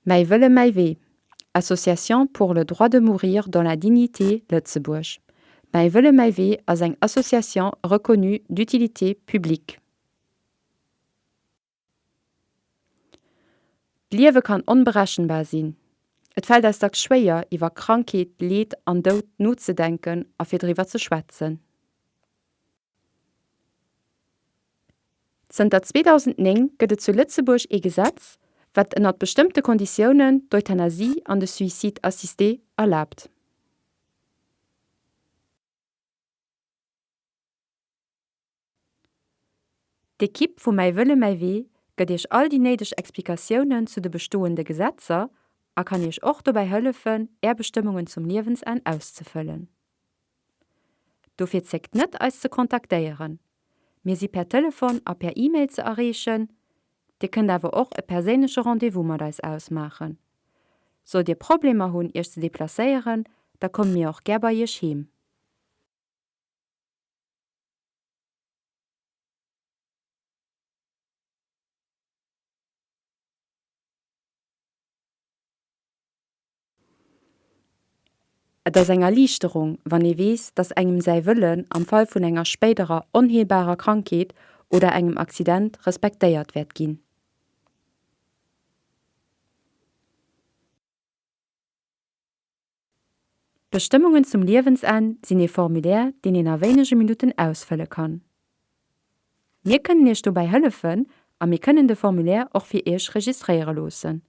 Mei wëlle mei weh. Association pour le droit de mourir dans la dignité Lützeburg. Mei wëlle mei weh ass eng Association reconnue d'utilité publique. D'Liewe kann onberechenbar sinn. Et fällt als dag schwéier, iwwer Krankheet, Leed an Doud notzedenken a fir driwer ze schwätzen. Zter 2009 gëtt et zu Lützeburg e Gesetz, wat ënner bestimmte Konditionen d'Euthanasie an de Suizid assisté erlaubt. D'Ekipp vu Mei wëlle mei weh gëtt ichch all die neideg Explikatiounen zu de bestoende Gesetzer a kann ichch och dobei hëllefen, Erbestimmungen zum Liewensend auszufüllen. Dofir zeckt net als ze kontaktéieren. Mir si per Telefon a per E-Mail ze errechen, Di könnt awer och e persénesche Rendevous mat eis ausmachen. So Dir Probleme hunn ichch ze deplacéieren, da kom mir auch ger bei ichch heem. Et ass eng Erliichterung, wann e wees, dats engem sei Wëllen am Fall vun enger späterer onheelbarer Krankheet oder engem Accident respektéiert werd ginn. Bestimmungen zum Liewensend sinn e Formulär, den en a wéinege Minuten ausfëlle kann. Mir kënnen ichch dobei hëllefen, a mir kënnen de Formulär och fir eich registréiere losen.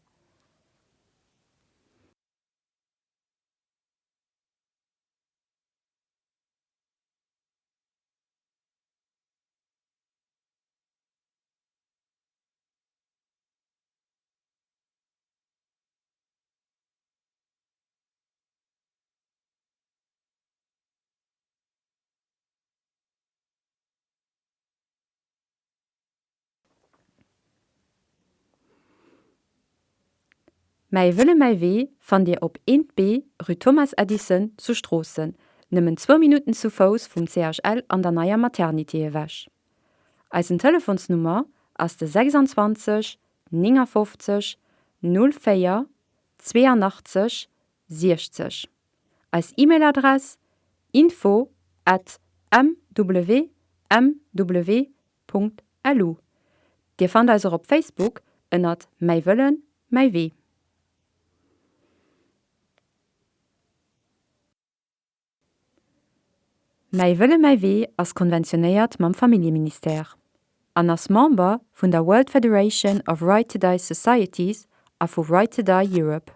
Mei wëlle mei weh fan Dir op 1B Rue Thomas Edison zu Strossen, nëmmen 2 Minuten zu Fous vum CHL an der naier Maternité wäch. Eisen Telefonsnummer ass de 26 59 04 82 60. Als E-Mail-Adress info@mwmw.lu. Dir fand also op Facebook ënnert Mei wëllen mei weh. Mei wëlle mei weh ass konventionéiert mam Familieministère. An ass Member vun der World Federation of Right to Die Societies a vu Right to Die Europe.